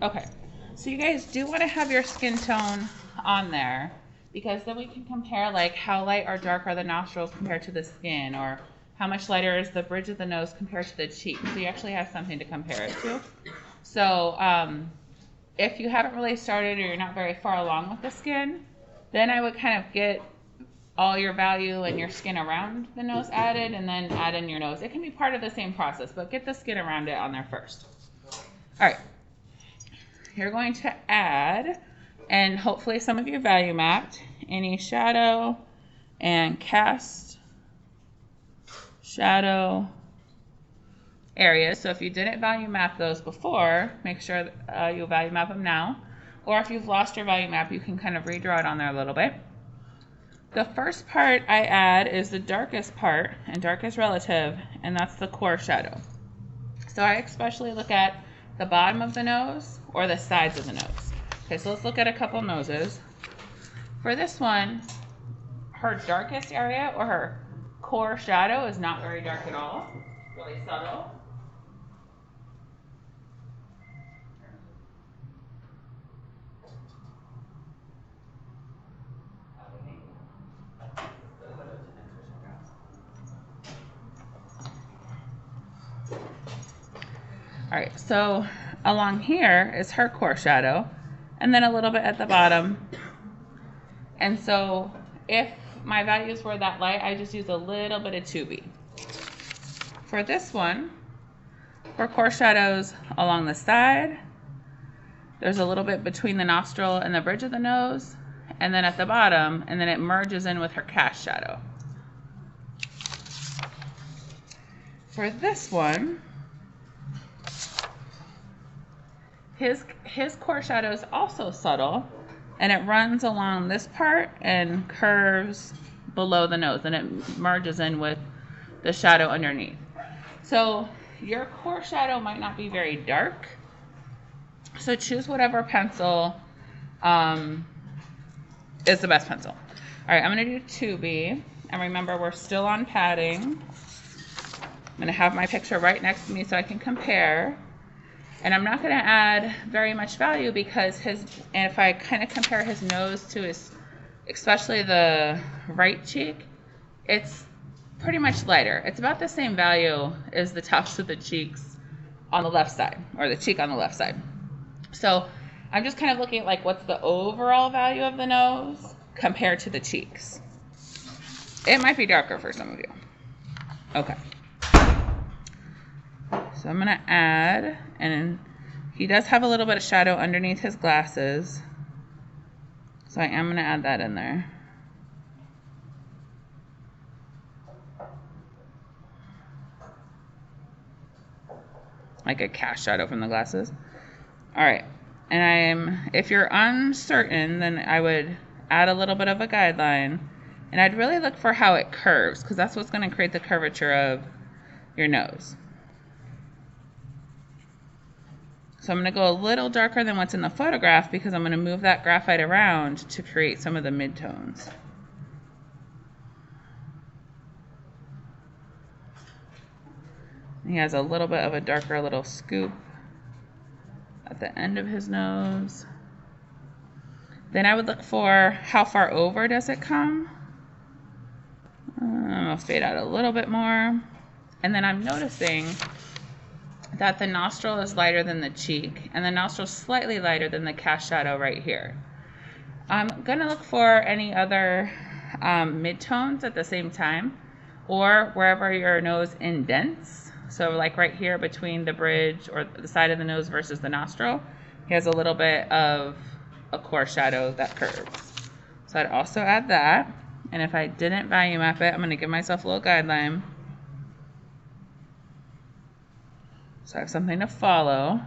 Okay, so you guys do want to have your skin tone on there because then we can compare like how light or dark are the nostrils compared to the skin, or how much lighter is the bridge of the nose compared to the cheek. So you actually have something to compare it to. So if you haven't really started or you're not very far along with the skin, then I would kind of get all your value and your skin around the nose added and then add in your nose. It can be part of the same process, but get the skin around it on there first. All right, you're going to add, and hopefully some of you value mapped, any shadow and cast shadow areas. So if you didn't value map those before, make sure you value map them now. Or if you've lost your value map, you can kind of redraw it on there a little bit. The first part I add is the darkest part, and dark is relative, and that's the core shadow. So I especially look at the bottom of the nose or the sides of the nose. Okay, so let's look at a couple noses. For this one, her darkest area or her core shadow is not very dark at all, really subtle. All right, so along here is her core shadow, and then a little bit at the bottom. And so if my values were that light, I just use a little bit of 2B. For this one, for core shadows along the side, there's a little bit between the nostril and the bridge of the nose, and then at the bottom, and then it merges in with her cast shadow. For this one, his core shadow is also subtle, and it runs along this part and curves below the nose, and it merges in with the shadow underneath. So your core shadow might not be very dark, so choose whatever pencil is the best pencil. All right, I'm going to do 2B, and remember we're still on padding. I'm going to have my picture right next to me so I can compare. And I'm not going to add very much value because and if I kind of compare his nose to his, especially the right cheek, it's pretty much lighter. It's about the same value as the tops of the cheeks on the left side, or the cheek on the left side. So I'm just kind of looking at like what's the overall value of the nose compared to the cheeks. It might be darker for some of you. Okay. So I'm going to add, and he does have a little bit of shadow underneath his glasses. So I am going to add that in there. Like a cast shadow from the glasses. All right. And if you're uncertain, then I would add a little bit of a guideline. And I'd really look for how it curves, because that's what's going to create the curvature of your nose. So I'm going to go a little darker than what's in the photograph because I'm going to move that graphite around to create some of the midtones. He has a little bit of a darker little scoop at the end of his nose. Then I would look for how far over does it come. I'm going to fade out a little bit more. And then I'm noticing that the nostril is lighter than the cheek, and the nostril is slightly lighter than the cast shadow right here. I'm going to look for any other midtones at the same time, or wherever your nose indents. So like right here between the bridge or the side of the nose versus the nostril, he has a little bit of a core shadow that curves. So I'd also add that, and if I didn't value map it, I'm going to give myself a little guideline. So I have something to follow.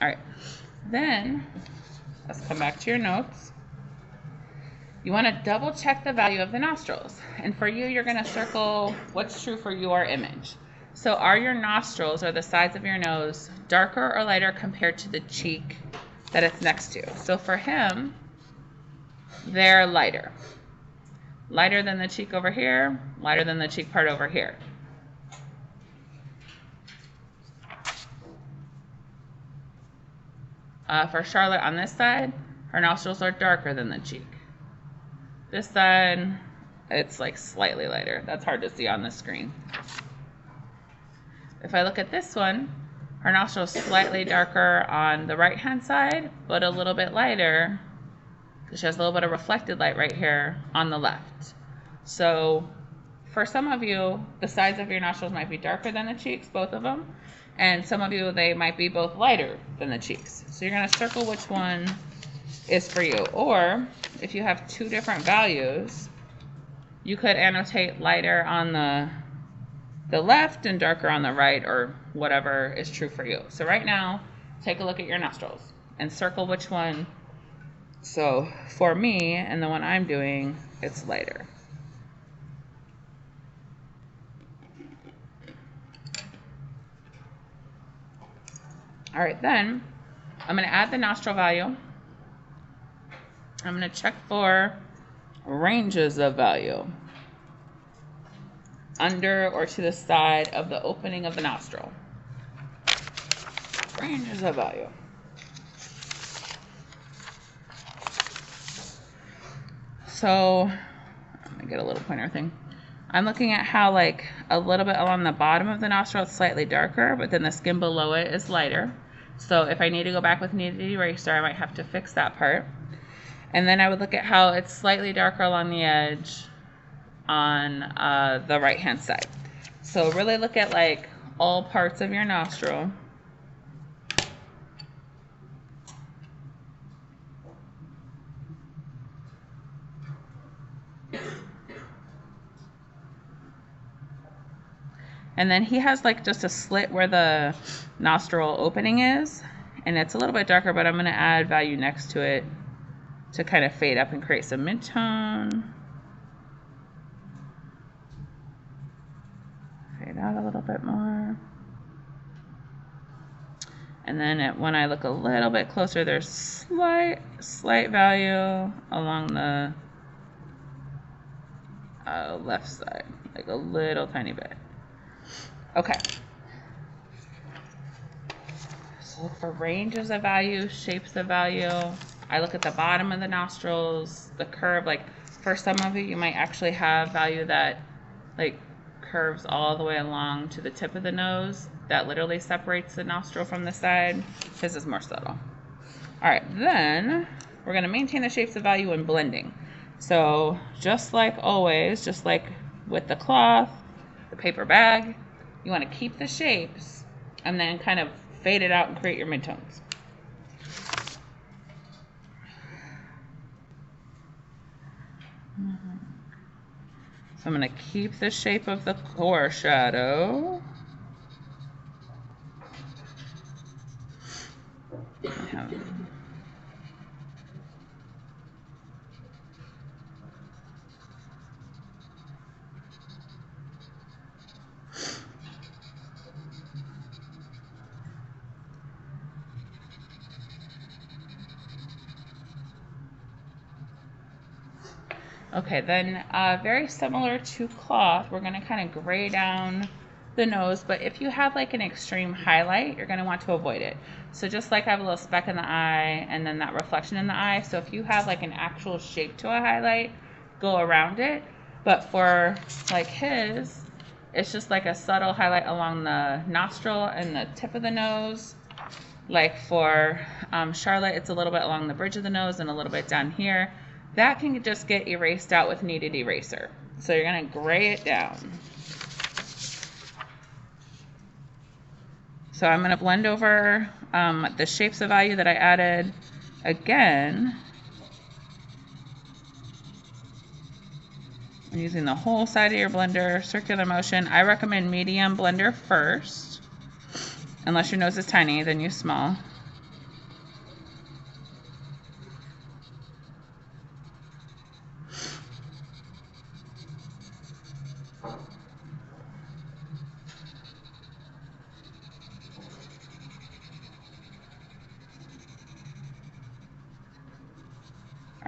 All right, then let's come back to your notes. You want to double check the value of the nostrils. And for you, you're going to circle what's true for your image. So are your nostrils, or the sides of your nose, darker or lighter compared to the cheek that it's next to? So for him, they're lighter. lighter than the cheek over here, lighter than the cheek part over here. For Charlotte on this side, her nostrils are darker than the cheek. This side, it's like slightly lighter. That's hard to see on the screen. If I look at this one, her nostrils slightly darker on the right-hand side, but a little bit lighter, because she has a little bit of reflected light right here on the left. So for some of you, the sides of your nostrils might be darker than the cheeks, both of them. And some of you, they might be both lighter than the cheeks. So you're going to circle which one is for you. Or if you have two different values, you could annotate lighter on the left and darker on the right, or whatever is true for you. So right now, take a look at your nostrils and circle which one. So for me, and the one I'm doing, it's lighter. All right, then I'm going to add the nostril value. I'm going to check for ranges of value under or to the side of the opening of the nostril. Ranges of value. So I'm going to get a little pointer thing. I'm looking at how like a little bit along the bottom of the nostril it's slightly darker, but then the skin below it is lighter. So if I need to go back with kneaded eraser, I might have to fix that part. And then I would look at how it's slightly darker along the edge on the right hand side. So really look at like all parts of your nostril. And then he has like just a slit where the nostril opening is, and it's a little bit darker, but I'm going to add value next to it to kind of fade up and create some mid-tone. Fade out a little bit more. And then when I look a little bit closer, there's slight value along the left side, like a little tiny bit. Okay. So look for ranges of value, shapes of value. I look at the bottom of the nostrils, the curve. Like for some of you, you might actually have value that like curves all the way along to the tip of the nose. That literally separates the nostril from the side. This is more subtle. All right, then we're going to maintain the shapes of value in blending. So just like always, just like with the cloth, the paper bag, you want to keep the shapes and then kind of fade it out and create your midtones. So I'm going to keep the shape of the core shadow. Okay, then very similar to cloth, we're going to kind of gray down the nose, but if you have like an extreme highlight, you're going to want to avoid it. So just like I have a little speck in the eye and then that reflection in the eye, so if you have like an actual shape to a highlight, go around it. But for like his, it's just like a subtle highlight along the nostril and the tip of the nose. Like for Charlotte, it's a little bit along the bridge of the nose and a little bit down here. That can just get erased out with kneaded eraser. So you're going to gray it down. So I'm going to blend over the shapes of value that I added again. I'm using the whole side of your blender, circular motion. I recommend medium blender first. Unless your nose is tiny, then use small.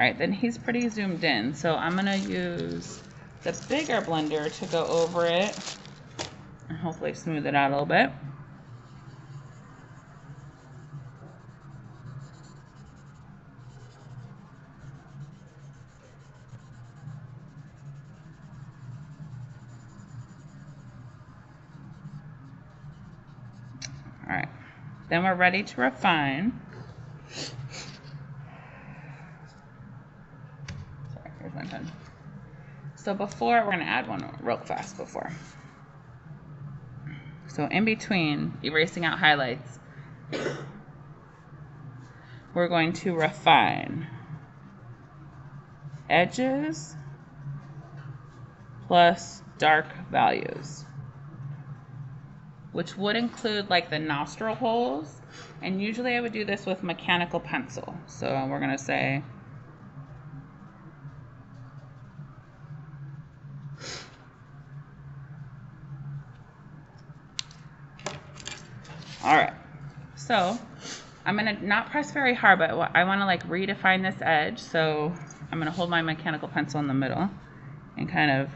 right, then he's pretty zoomed in. So I'm gonna use the bigger blender to go over it and hopefully smooth it out a little bit. All right, then we're ready to refine. Sorry, here's my pen. So before, we're gonna add one real fast before. So in between erasing out highlights, we're going to refine edges plus dark values, which would include like the nostril holes. And usually I would do this with mechanical pencil. So we're gonna say all right, so I'm gonna not press very hard, but I wanna like redefine this edge. So I'm gonna hold my mechanical pencil in the middle and kind of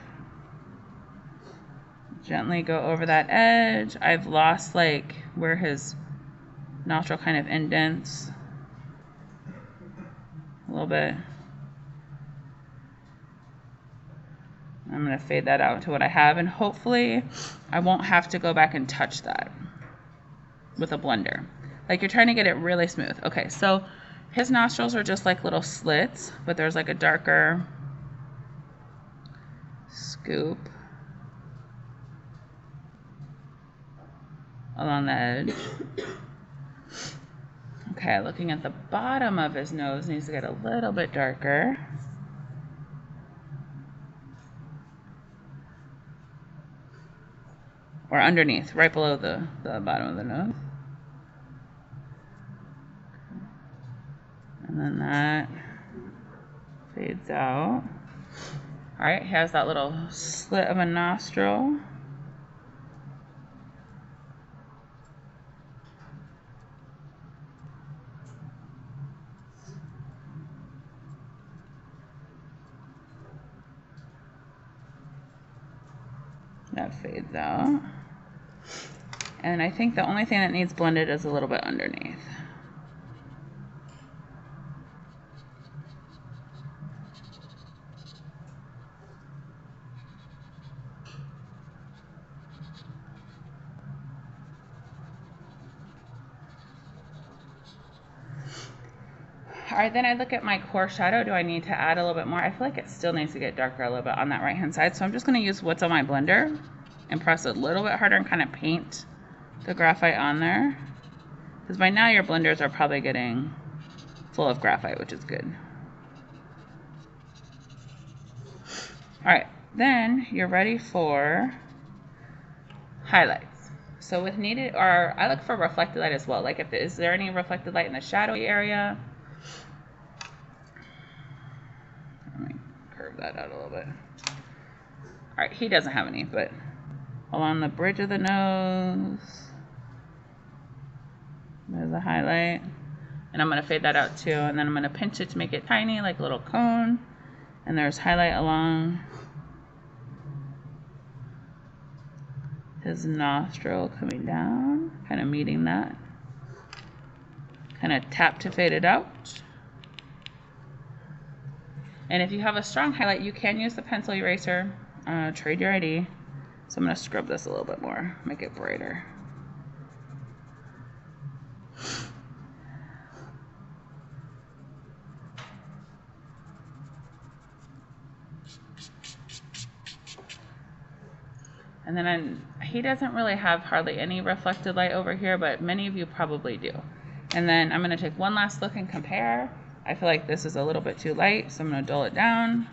gently go over that edge. I've lost like where his nostril kind of indents a little bit. I'm gonna fade that out to what I have, and hopefully I won't have to go back and touch that with a blender. Like you're trying to get it really smooth. Okay, so his nostrils are just like little slits, but there's like a darker scoop along the edge. Okay, looking at the bottom of his nose, needs to get a little bit darker. Or underneath, right below the bottom of the nose. And then that fades out. All right, he has that little slit of a nostril. That fades out. And I think the only thing that needs blended is a little bit underneath. All right, then I look at my core shadow. Do I need to add a little bit more? I feel like it still needs to get darker a little bit on that right-hand side. So I'm just gonna use what's on my blender and press a little bit harder and kind of paint the graphite on there. Because by now your blenders are probably getting full of graphite, which is good. All right, then you're ready for highlights. So with needed, or I look for reflected light as well. Like is there any reflected light in the shadowy area? Let me curve that out a little bit. All right, he doesn't have any, but along the bridge of the nose, there's a highlight. And I'm gonna fade that out too, and then I'm gonna pinch it to make it tiny, like a little cone. And there's highlight along his nostril coming down, kind of meeting that. Kind of tap to fade it out. And if you have a strong highlight, you can use the pencil eraser, trade your ID. So I'm gonna scrub this a little bit more, make it brighter. And then he doesn't really have hardly any reflected light over here, but many of you probably do. And then I'm gonna take one last look and compare. I feel like this is a little bit too light, so I'm gonna dull it down.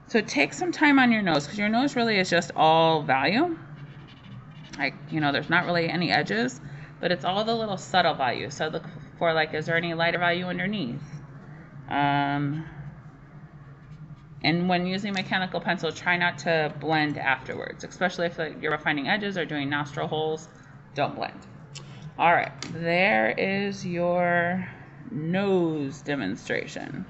So take some time on your nose, because your nose really is just all value. Like, you know, there's not really any edges, but it's all the little subtle values. So look for like, is there any lighter value underneath? And when using mechanical pencil, try not to blend afterwards, especially if you're refining edges or doing nostril holes, don't blend. All right, there is your nose demonstration.